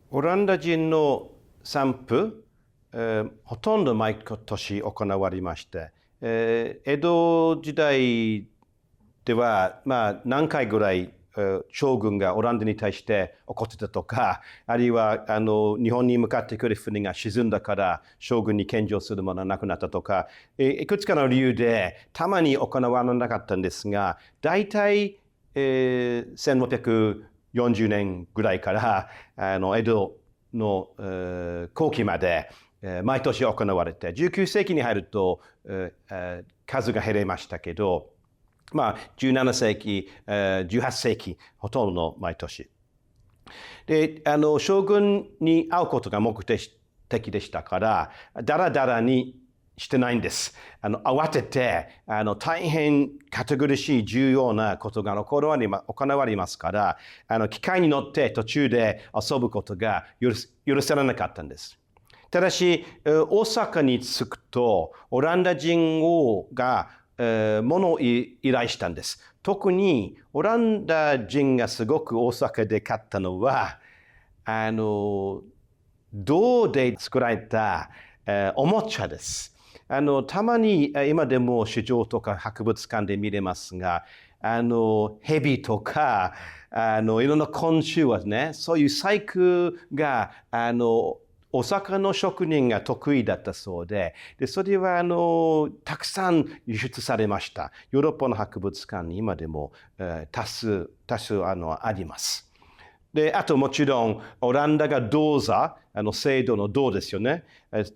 オランダ人の散布、ほとんど毎年行われまして、江戸時代では、何回ぐらい将軍がオランダに対して怒ってたとか、あるいは日本に向かってくる船が沈んだから将軍に献上するものがなくなったとか、いくつかの理由でたまに行われなかったんですが、大体、1640年ぐらいから江戸の、後期まで毎年行われて、19世紀に入ると、数が減りましたけど、17世紀、18世紀、ほとんど毎年。で、将軍に会うことが目的でしたから、だらだらにしてないんです。慌てて、大変堅苦しい重要なことが行われますから、機械に乗って途中で遊ぶことが許されなかったんです。ただし、大阪に着くと、オランダ人が物を依頼したんです。特にオランダ人がすごく大阪で買ったのは、銅で作られた、おもちゃです。たまに今でも市場とか博物館で見れますが、蛇とか、いろんな昆虫はね、そういう細工が、お魚の職人が得意だったそうで、それはたくさん輸出されました。ヨーロッパの博物館に今でも、多数あります。で、あともちろんオランダが銅座、制度の銅ですよね。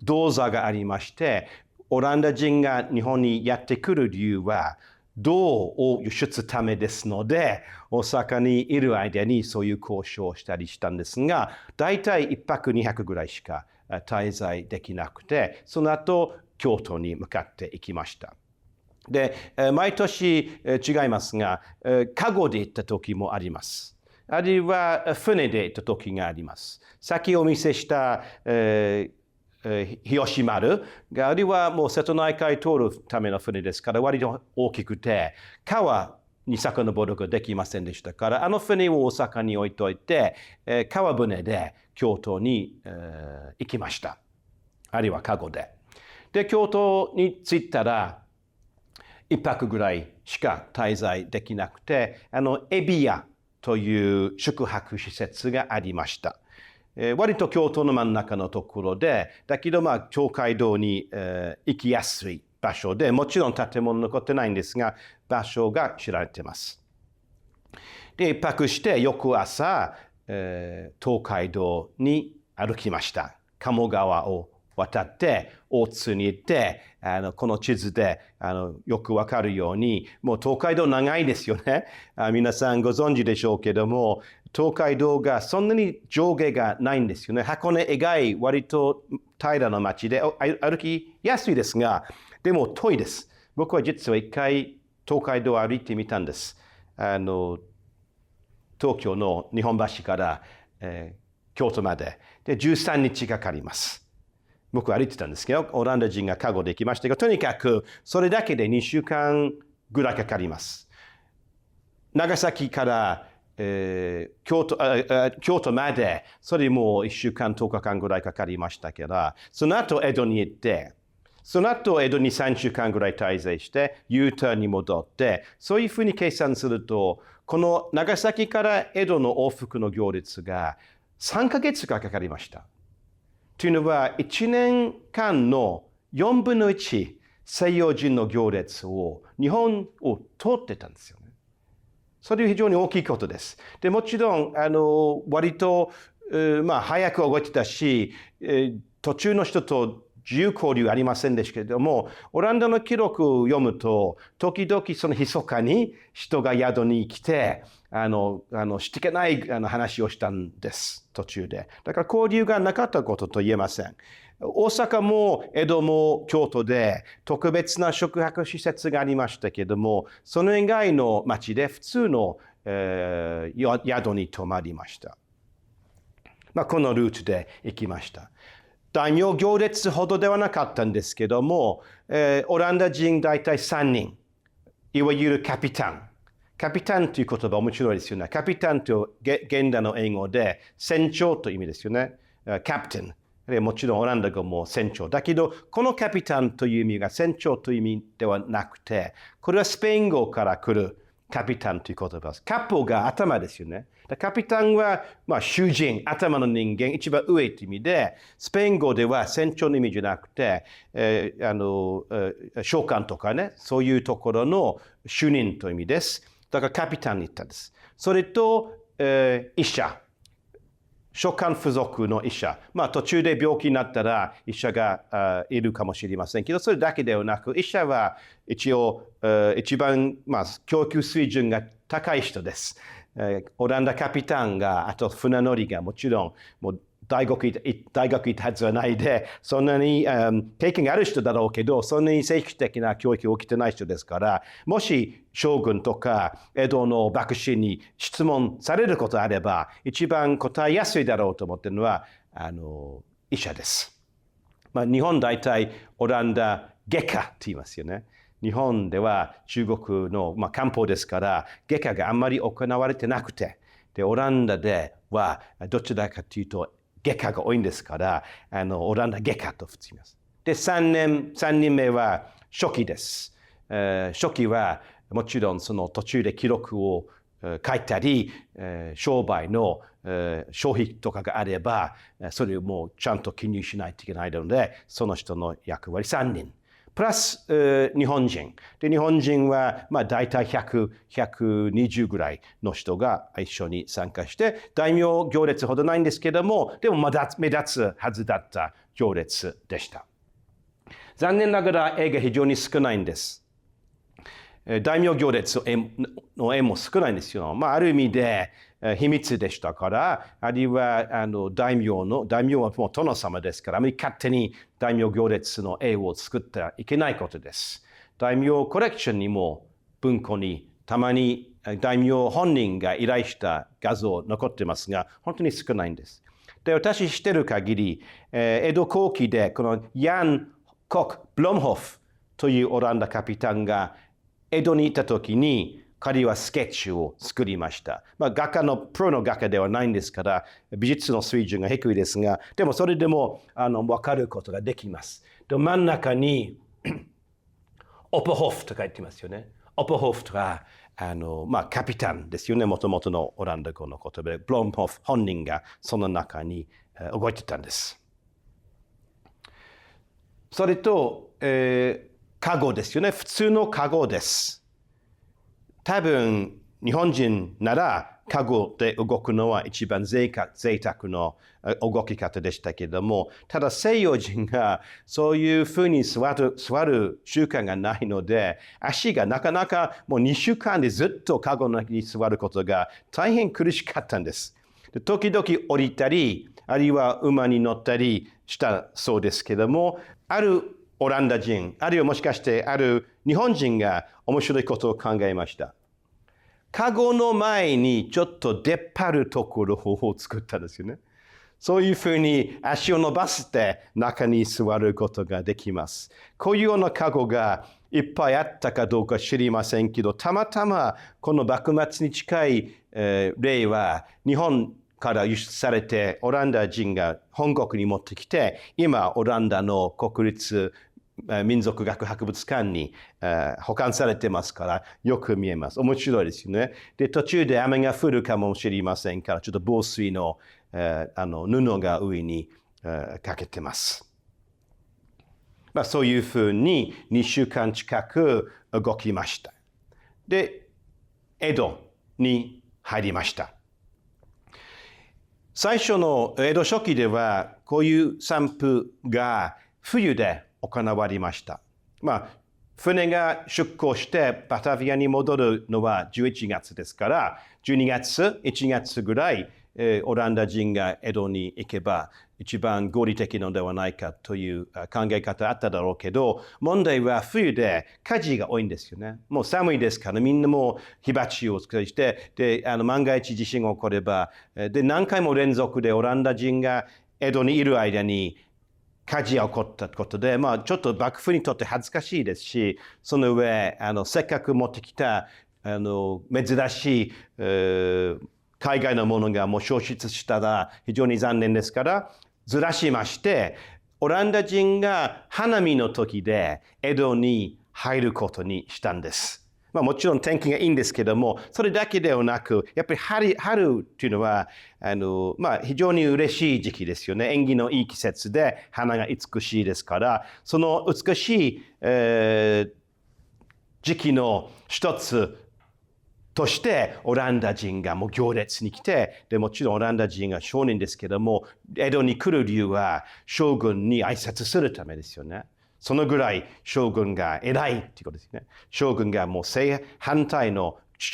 銅座がありまして、オランダ人が日本にやってくる理由は、銅を輸出ためですので、大阪にいる間にそういう交渉をしたりしたんですが、大体1泊2泊ぐらいしか滞在できなくて、その後、京都に向かって行きました。で、毎年違いますが、カゴで行った時もあります。あるいは船で行った時があります。さっきお見せした、日吉丸が、あるいはもう瀬戸内海通るための船ですから、割と大きくて、川に遡ることができませんでしたから、船を大阪に置いといて、川船で京都に、行きました。あるいはカゴで。で、京都に着いたら、一泊ぐらいしか滞在できなくて、エビ屋という宿泊施設がありました。割と京都の真ん中のところで、だけど町会道に、行きやすい場所で、もちろん建物残ってないんですが、場所が知られています。で、一泊して翌朝、東海道に歩きました。鴨川を渡って大津に行って、この地図でよくわかるように、もう東海道長いですよね。皆さんご存知でしょうけども、東海道がそんなに上下がないんですよね。箱根以外、割と平らな町で歩きやすいですが、でも遠いです。僕は実は一回東海道を歩いてみたんです。東京の日本橋から、京都まで。で、13日かかります。僕は歩いてたんですけど、オランダ人がカゴで行きましたが、とにかくそれだけで2週間ぐらいかかります。長崎から京都まで、それも1週間10日間ぐらいかかりましたけど、その後江戸に行って、その後江戸に3週間ぐらい滞在して、U ターンに戻って、そういうふうに計算すると、この長崎から江戸の往復の行列が3ヶ月かかりました。というのは、1年間の4分の1、西洋人の行列を、日本を通ってたんですよね。それは非常に大きいことです。で、もちろん、割と、早く動いてたし、途中の人と自由交流ありませんでしたけれども、オランダの記録を読むと、時々その密かに人が宿に来て、してけない話をしたんです、途中で。だから交流がなかったことと言えません。大阪も江戸も京都で特別な宿泊施設がありましたけれども、その以外の町で普通の、宿に泊まりました。このルートで行きました。大名行列ほどではなかったんですけども、オランダ人大体3人、いわゆるカピタンカピタンという言葉面白いですよね。カピタンと現代の英語で船長という意味ですよね。キャプテン。もちろんオランダ語も船長。だけど、このカピタンという意味が船長という意味ではなくて、これはスペイン語から来るカピタンという言葉です。カポが頭ですよね。カピタンは、囚人、頭の人間、一番上という意味で、スペイン語では船長の意味じゃなくて、将官とかね、そういうところの主任という意味です。だからカピタンに言ったんです。それと、医者。召喚付属の医者。途中で病気になったら医者がいるかもしれませんけど、それだけではなく、医者は一応、一番、教育水準が高い人です。オランダカピタンが、あと船乗りがもちろん、もう大学行ったはずはないで、そんなに、経験がある人だろうけど、そんなに正規的な教育を受けてない人ですから、もし将軍とか江戸の幕臣に質問されることあれば、一番答えやすいだろうと思っているのは、医者です。日本大体オランダ外科って言いますよね。日本では中国の、漢方ですから、外科があんまり行われてなくて、で、オランダではどちらかというと、外科が多いんですから、オランダ外科と普通言います。で、3人目は初期です。初期はもちろんその途中で記録を書いたり、商売の消費とかがあれば、それをもうちゃんと記入しないといけないので、その人の役割3人。プラス日本人。で、日本人は大体120ぐらいの人が一緒に参加して、大名行列ほどないんですけども、でも目立つはずだった行列でした。残念ながら絵が非常に少ないんです。大名行列の絵も少ないんですよ。ある意味で秘密でしたから、あるいは大名はもう殿様ですから、あまり勝手に大名行列の絵を作ってはいけないことです。大名コレクションにも文庫にたまに大名本人が依頼した画像残ってますが、本当に少ないんです。で、私知ってる限り、江戸後期でこのヤン・コク・ブロムホフというオランダカピタンが江戸にいたときに、彼はスケッチを作りました。プロの画家ではないんですから、美術の水準が低いですが、でもそれでも分かることができます。で、真ん中に、オペホフと書いてますよね。オペホフとは、カピタンですよね。もともとのオランダ語の言葉で、ブロムホフ本人がその中に動いてたんです。それと、カゴですよね。普通のカゴです。多分、日本人なら、カゴで動くのは一番贅沢の動き方でしたけれども、ただ西洋人がそういうふうに座る習慣がないので、足がなかなかもう2週間でずっとカゴの中に座ることが大変苦しかったんです。で、時々降りたり、あるいは馬に乗ったりしたそうですけれども、あるオランダ人、あるいはもしかしてある日本人が面白いことを考えました。カゴの前にちょっと出っ張るところを作ったんですよね。そういうふうに足を伸ばして中に座ることができます。こういうようなカゴがいっぱいあったかどうか知りませんけど、たまたまこの幕末に近い例は日本から輸出されてオランダ人が本国に持ってきて、今オランダの国立民族学博物館に保管されてますからよく見えます。面白いですよね。で、途中で雨が降るかもしれませんから、ちょっと防水の布が上にかけてます。そういうふうに2週間近く動きました。で、江戸に入りました。最初の江戸初期では、こういう散布が冬で行われました。船が出港してバタビアに戻るのは11月ですから、12月、1月ぐらい、オランダ人が江戸に行けば一番合理的なのではないかという考え方あっただろうけど、問題は冬で火事が多いんですよね。もう寒いですから、みんなもう火鉢を使して、で、万が一地震が起これば、で、何回も連続でオランダ人が江戸にいる間に火事が起こったことで、ちょっと幕府にとって恥ずかしいですし、その上、せっかく持ってきた珍しい、海外のものがもう消失したら非常に残念ですから、ずらしまして、オランダ人が花見の時で江戸に入ることにしたんです。もちろん天気がいいんですけども、それだけではなく、やっぱり春っていうのは、非常に嬉しい時期ですよね。縁起のいい季節で花が美しいですから、その美しい、時期の一つとしてオランダ人がもう行列に来て、でもちろんオランダ人が商人ですけども、江戸に来る理由は将軍に挨拶するためですよね。そのぐらい将軍が偉いっていうことですね。将軍がもう地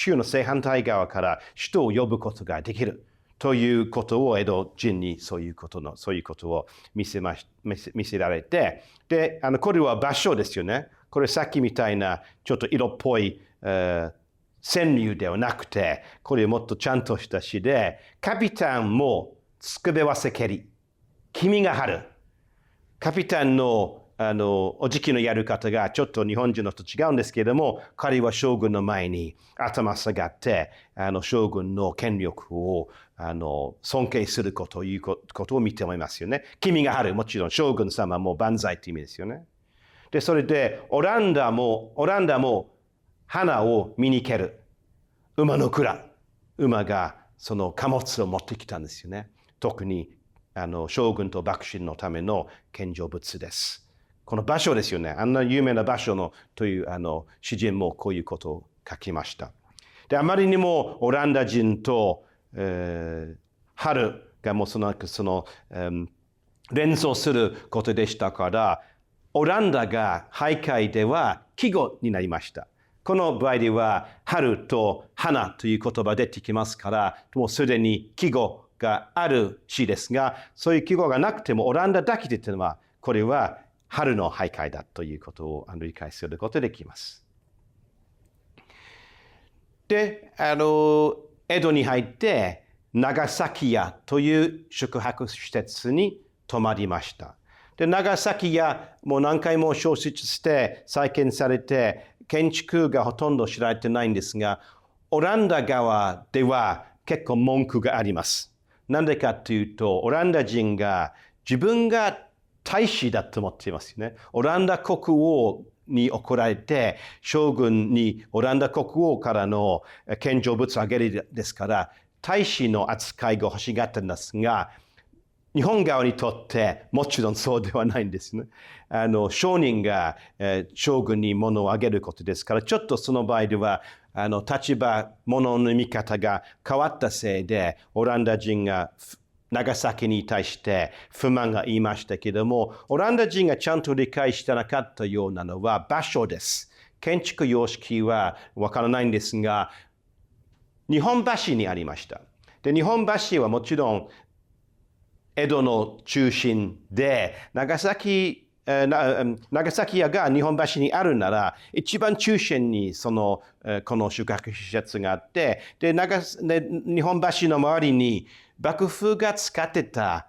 球の正反対側から人を呼ぶことができるということを江戸人にそういうことを見せられて、で、これは場所ですよね。これさっきみたいなちょっと色っぽい、川柳ではなくて、これもっとちゃんとした詩で、カピタンもつくべわせけり、君が春。カピタンのお辞儀のやる方がちょっと日本人のと違うんですけれども、彼は将軍の前に頭下がって、将軍の権力を尊敬することを見てもいますよね。君が春、もちろん将軍様も万歳という意味ですよね。で、それでオランダも花を見に行ける。馬の蔵。馬がその貨物を持ってきたんですよね。特に将軍と幕臣のための献上物です。この場所ですよね。あんな有名な場所という詩人もこういうことを書きました。で、あまりにもオランダ人と、春がもう連想することでしたから、オランダが俳諧では季語になりました。この場合では春と花という言葉出てきますから、もうすでに季語がある詩ですが、そういう季語がなくてもオランダだけでというのは、これは春の俳諧だということを理解することができます。で、江戸に入って長崎屋という宿泊施設に泊まりました。で、長崎屋もう何回も消失して再建されて、建築がほとんど知られてないんですが、オランダ側では結構文句があります。なんでかというと、オランダ人が自分が大使だと思っていますよね。オランダ国王に怒られて、将軍にオランダ国王からの献上物をあげるですから、大使の扱いが欲しがったんですが、日本側にとってもちろんそうではないんですね。商人が将軍に物をあげることですから、ちょっとその場合では立場、物の見方が変わったせいで、オランダ人が長崎に対して不満が言いましたけれども、オランダ人がちゃんと理解してなかったようなのは場所です。建築様式はわからないんですが、日本橋にありました。で、日本橋はもちろん江戸の中心で、長崎屋が日本橋にあるなら、一番中心にこの宿泊施設があって、で、日本橋の周りに幕府が使ってた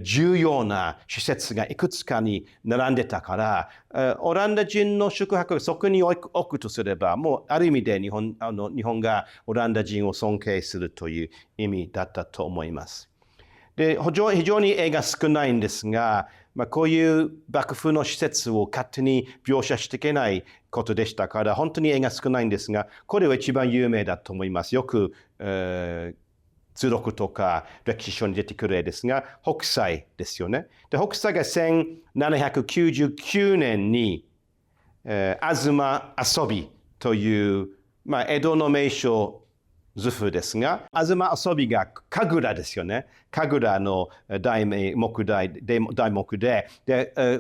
重要な施設がいくつかに並んでたから、オランダ人の宿泊をそこに置くとすれば、もうある意味で日本がオランダ人を尊敬するという意味だったと思います。で、非常に絵が少ないんですが、こういう幕府の施設を勝手に描写していけないことでしたから、本当に絵が少ないんですが、これは一番有名だと思います。よく、図録とか歴史書に出てくる絵ですが、北斎ですよね。で、北斎が1799年に、東遊びという、江戸の名所、図譜ですが、東遊びが神楽ですよね。神楽の題目で、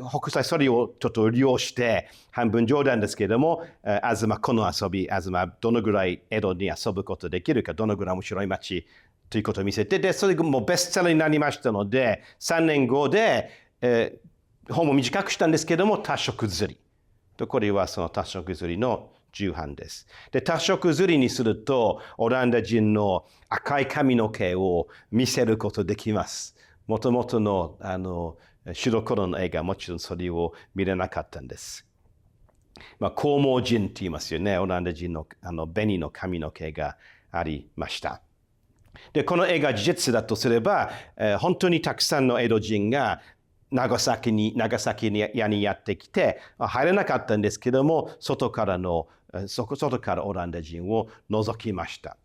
北斎それをちょっと利用して、半分冗談ですけれども、東この遊び、東どのぐらい江戸に遊ぶことできるか、どのぐらい面白い街ということを見せて、で、それがもうベストセラーになりましたので、3年後で、本を短くしたんですけれども、多色釣り。これはその多色釣りの重版です。で、多色釣りにすると、オランダ人の赤い髪の毛を見せることできます。もともとの白黒の絵がもちろんそれを見れなかったんです。紅毛人って言いますよね。オランダ人の紅の髪の毛がありました。で、この絵が事実だとすれば、本当にたくさんの江戸人が長崎にやってきて、入れなかったんですけども、外からオランダ人を除きました。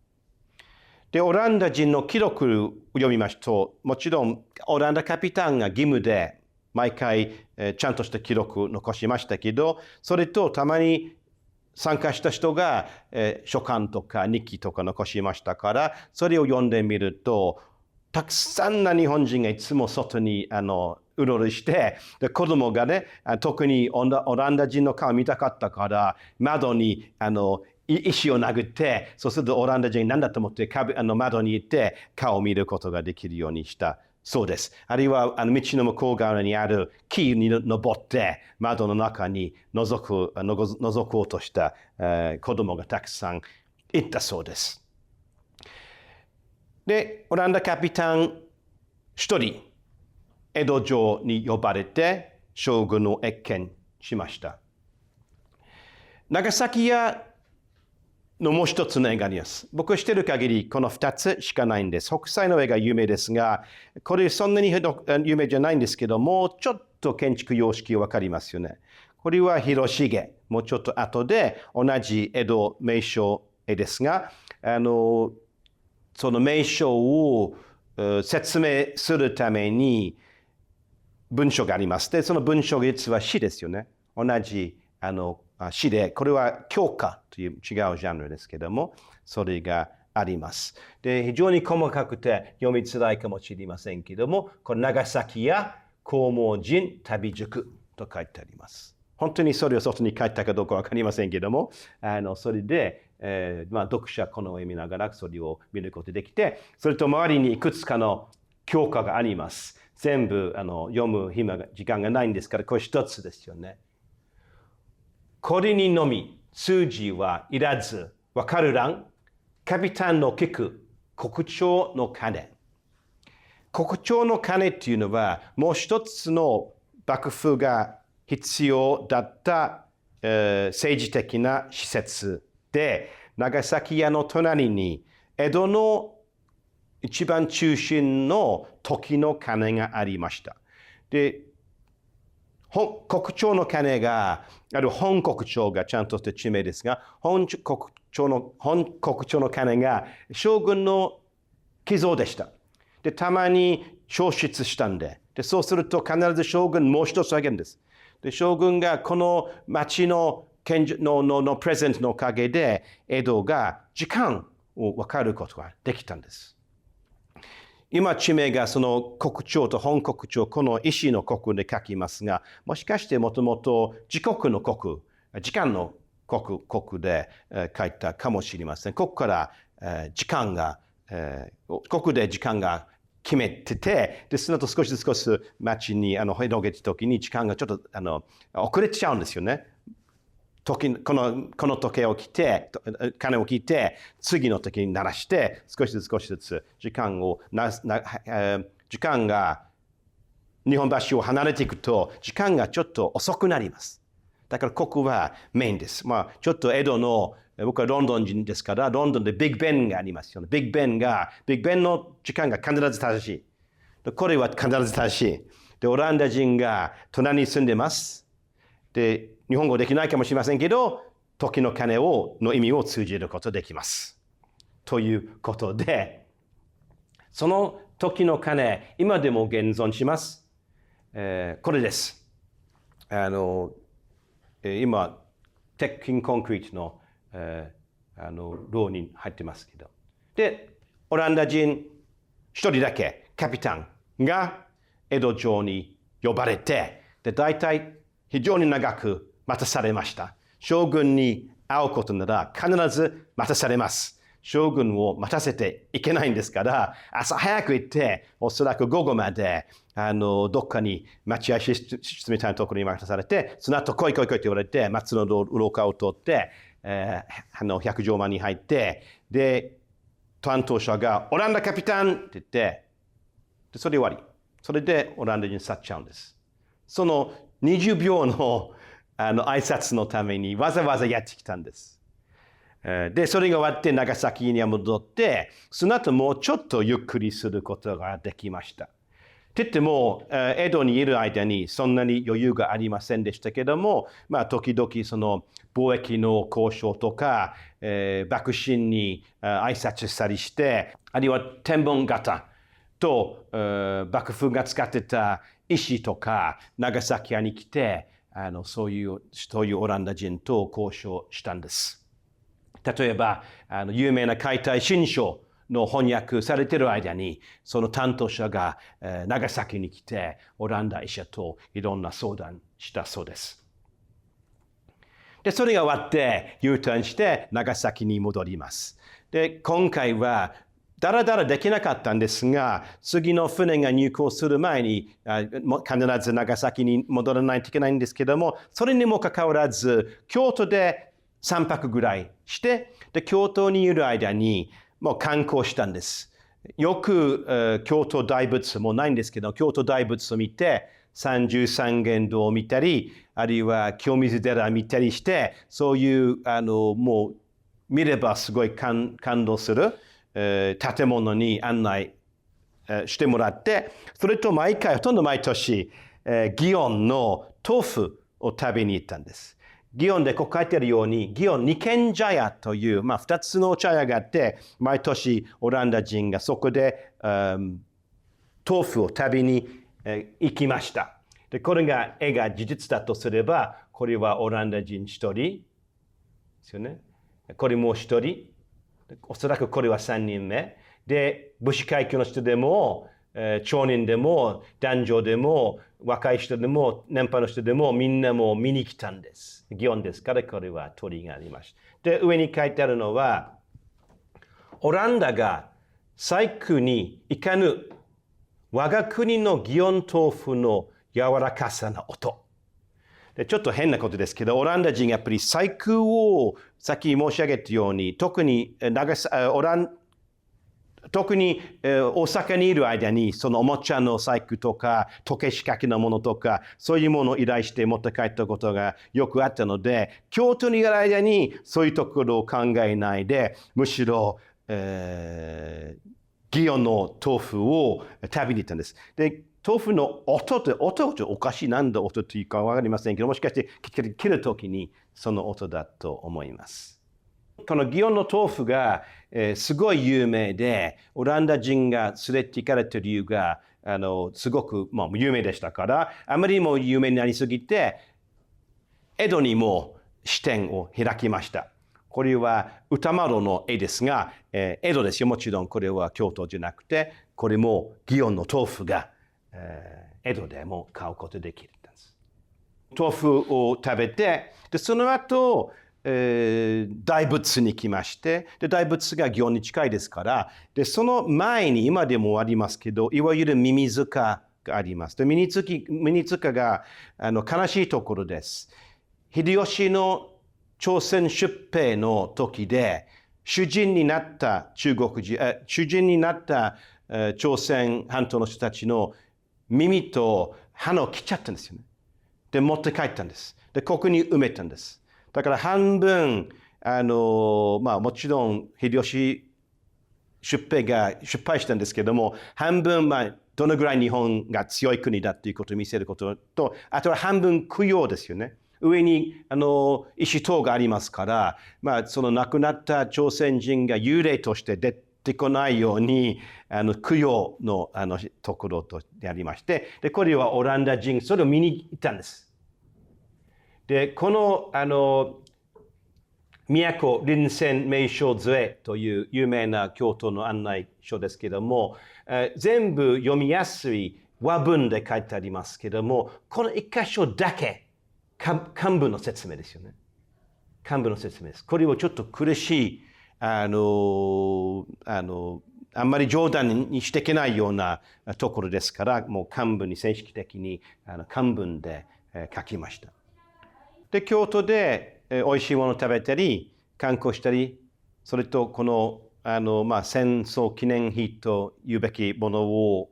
で、オランダ人の記録を読みますと、もちろんオランダカピタンが義務で毎回ちゃんとした記録を残しましたけど、それとたまに参加した人が書簡とか日記とか残しましたから、それを読んでみると、たくさんの日本人がいつも外にうろうろして、で子供がね、特にオランダ人の顔見たかったから、窓に石を殴って、そうするとオランダ人なんだと思って窓に行って顔を見ることができるようにしたそうです。あるいは道の向こう側にある木に登って窓の中に覗こうとした子供がたくさんいたそうです。で、オランダカピタン一人、江戸城に呼ばれて将軍を謁見しました。長崎屋のもう一つの絵があります。僕が知っている限りこの2つしかないんです。北斎の絵が有名ですが、これそんなに有名じゃないんですけども、ちょっと建築様式わかりますよね。これは広重、もうちょっと後で同じ江戸名所絵ですが、その名所を説明するために文章があります。で、その文章が実は詩ですよね。同じ詩で、これは教科という違うジャンルですけども、それがあります。で、非常に細かくて読みづらいかもしれませんけども、これ長崎や紅毛人旅塾と書いてあります。本当にそれを外に書いたかどうかわかりませんけども、それで、読者この絵見ながらそれを見ることができて、それと周りにいくつかの教科があります。全部読む時間がないんですから、これ一つですよね。これにのみ数字はいらず、わかる欄、カピタンの聞く国鳥の鐘。国鳥の鐘っていうのは、もう一つの幕府が必要だった、政治的な施設で、長崎屋の隣に江戸の一番中心の時の鐘がありました。で、国鳥の鐘が、本国鳥がちゃんとした地名ですが、本国鳥の鐘が将軍の寄贈でした。で、たまに消失したんで、そうすると必ず将軍もう一つあげるんです。で、将軍がこの町のプレゼントのおかげで、江戸が時間を分かることができたんです。今、地名がその国鳥と本国鳥、この石の国で書きますが、もしかしてもともと時間の国で書いたかもしれません。ここから国で時間が決めてて、で、その後少し町に広げたときに時間がちょっと遅れちゃうんですよね。この時計を切って、鐘を切って、次の時に鳴らして、少しずつ時間が日本橋を離れていくと、時間がちょっと遅くなります。だからここはメインです。ちょっと江戸の、僕はロンドン人ですから、ロンドンでビッグベンがありますよね。ビッグベンの時間が必ず正しい。これは必ず正しい。で、オランダ人が隣に住んでます。で、日本語できないかもしれませんけど、時の鐘の意味を通じることできます。ということで、その時の鐘、今でも現存します。これです。今、鉄筋コンクリートの、ローに入ってますけど。で、オランダ人一人だけ、カピタンが江戸城に呼ばれて、で、大体非常に長く待たされました。将軍に会うことなら必ず待たされます。将軍を待たせていけないんですから、朝早く行って、おそらく午後まで、どっかに待合室みたいなところに待たされて、その後来いって言われて、松の廊下を通って、百条間に入って、で、担当者が、オランダカピタンって言って、でそれで終わり。それでオランダ人去っちゃうんです。その20秒の挨拶のためにわざわざやってきたんです。で、それが終わって長崎に戻って、その後もうちょっとゆっくりすることができました。といっても、江戸にいる間にそんなに余裕がありませんでしたけども、時々その貿易の交渉とか、幕臣に挨拶したりして、あるいは天文型と、幕府が使ってた石とか長崎屋に来て、そういうオランダ人と交渉したんです。例えば、有名な解体新書の翻訳されている間に、その担当者が、長崎に来て、オランダ医者といろんな相談したそうです。で、それが終わって、U ターンして長崎に戻ります。で、今回は、だらだらできなかったんですが、次の船が入港する前に、必ず長崎に戻らないといけないんですけども、それにもかかわらず、京都で3泊ぐらいして、で、京都にいる間にもう観光したんです。よく、京都大仏もないんですけど、京都大仏を見て、三十三間堂を見たり、あるいは清水寺を見たりして、そういう、もう見ればすごい感動する、建物に案内、してもらって、それと毎回、ほとんど毎年、祇園の豆腐を食べに行ったんです。祇園でこう書いてあるように、祇園二軒茶屋という、2つの茶屋があって、毎年オランダ人がそこで、豆腐を食べに、行きました。で、これが絵が事実だとすれば、これはオランダ人一人ですよね。これもう一人。おそらくこれは3人目。で、武士階級の人でも、町人でも、男女でも、若い人でも、年配の人でも、みんなもう見に来たんです。祇園ですから、これは鳥がありました。で、上に書いてあるのは、オランダが細工にいかぬ我が国の祇園豆腐の柔らかさの音。でちょっと変なことですけど、オランダ人やっぱり細工を、さっき申し上げたように、特に大阪にいる間に、そのおもちゃの細工とか、時計仕掛けのものとか、そういうものを依頼して持って帰ったことがよくあったので、京都にいる間にそういうところを考えないで、むしろ、祇園の豆腐を食べに行ったんです。で、豆腐の音っておかしい、なんで音というかわかりませんけど、もしかして切るときにその音だと思います。この祇園の豆腐が、すごい有名で、オランダ人が連れて行かれた理由が、すごく、有名でしたから、あまりにも有名になりすぎて、江戸にも支店を開きました。これは歌麿の絵ですが、江戸ですよ。もちろんこれは京都じゃなくて、これも祇園の豆腐が、江戸でも買うことできるんです。豆腐を食べて、でその後、大仏に来まして、で大仏が祇園に近いですから、でその前に今でもありますけど、いわゆるミミズカがあります。でミミズカが悲しいところです。秀吉の朝鮮出兵の時で、主人になった朝鮮半島の人たちの耳と鼻を切っちゃったんですよね。で、持って帰ったんです。で、ここに埋めたんです。だから半分、もちろん秀吉出兵が失敗したんですけども、半分、どのぐらい日本が強い国だっていうことを見せることと、あとは半分供養ですよね。上に石塔がありますから、その亡くなった朝鮮人が幽霊として出てこないように供養のところとでありまして、でこれはオランダ人それを見に行ったんです。でこの都臨泉名所図という有名な京都の案内書ですけども、全部読みやすい和文で書いてありますけども、この一箇所だけ漢文の説明ですよね。漢文の説明です。これをちょっと苦しい、あんまり冗談にしていけないようなところですから、もう漢文に正式的に漢文で書きました。で、京都で美味しいものを食べたり、観光したり、それとこの戦争記念碑というべきものを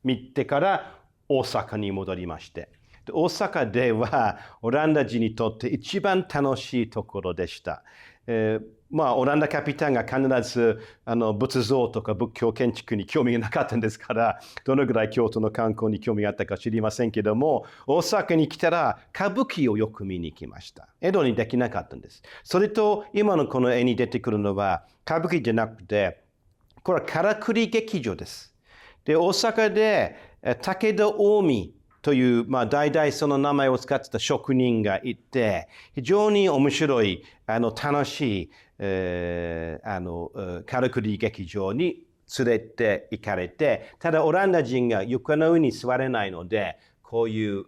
見てから大阪に戻りまして、で大阪ではオランダ人にとって一番楽しいところでした。オランダカピタンが必ず仏像とか仏教建築に興味がなかったんですから、どのぐらい京都の観光に興味があったか知りませんけども、大阪に来たら歌舞伎をよく見に行きました。江戸にできなかったんです。それと今のこの絵に出てくるのは歌舞伎じゃなくて、これはからくり劇場です。で、大阪で武田近江という、代々その名前を使ってた職人がいて、非常に面白い、楽しい、からくり劇場に連れて行かれて、ただオランダ人が床の上に座れないので、こういう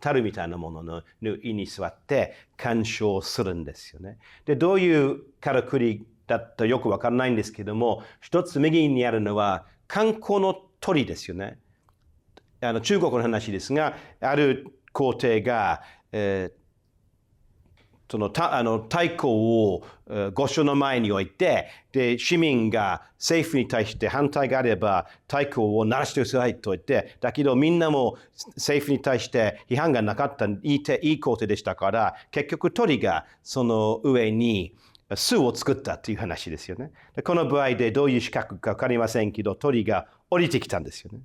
樽みたいなものの上に座って鑑賞するんですよね。で、どういうからくりだったよくわからないんですけども、一つ右にあるのは観光の鳥ですよね。中国の話ですが、ある皇帝が、その太鼓を御所の前に置いて、で、市民が政府に対して反対があれば太鼓を鳴らしてくださいと言って、だけどみんなも政府に対して批判がなかったいい皇帝でしたから、結局鳥がその上に巣を作ったという話ですよね。でこの場合でどういう資格か分かりませんけど、鳥が降りてきたんですよね。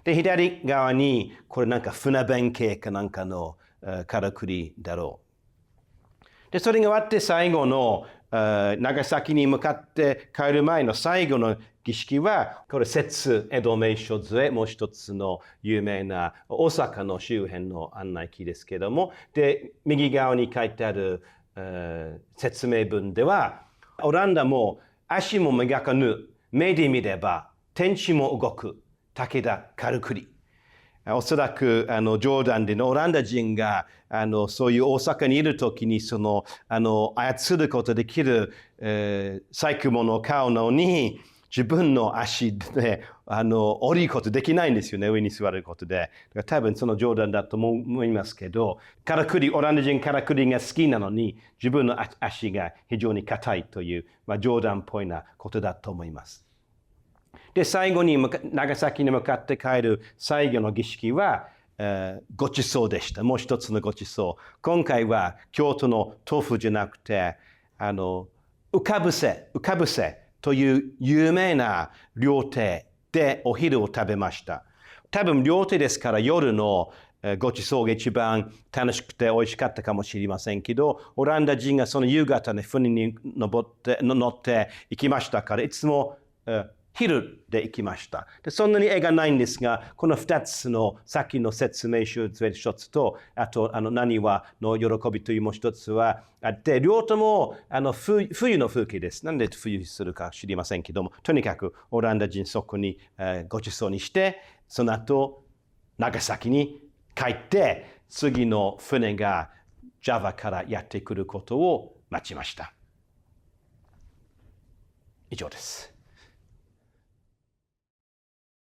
で、左側に、これなんか船弁慶かなんかのからくりだろう。で、それが終わって最後の長崎に向かって帰る前の最後の儀式は、これ江戸名所図もう一つの有名な大阪の周辺の案内記ですけども、で、右側に書いてある説明文では、オランダも足も磨かぬ、目で見れば天地も動く。武田からくり。おそらく冗談でのオランダ人がそういう大阪にいるときに操ることできる細工物を買うのに自分の足で降りることできないんですよね、上に座ることで。多分その冗談だと思いますけど、オランダ人からくりが好きなのに自分の足が非常に硬いという、冗談っぽいなことだと思います。で、最後に長崎に向かって帰る最後の儀式は、ごちそうでした。もう一つのごちそう。今回は京都の豆腐じゃなくて、浮かぶせという有名な料亭でお昼を食べました。多分料亭ですから夜のごちそうが一番楽しくて美味しかったかもしれませんけど、オランダ人がその夕方に船に乗って行きましたから、いつも昼で行きました。で、そんなに絵がないんですが、この2つのさっきの説明書一つと、あと何はの喜びというもう一つはあって、両とも冬の風景です。なんで冬するか知りませんけども、とにかくオランダ人そこにごちそうにして、その後長崎に帰って、次の船がジャワからやってくることを待ちました。以上です。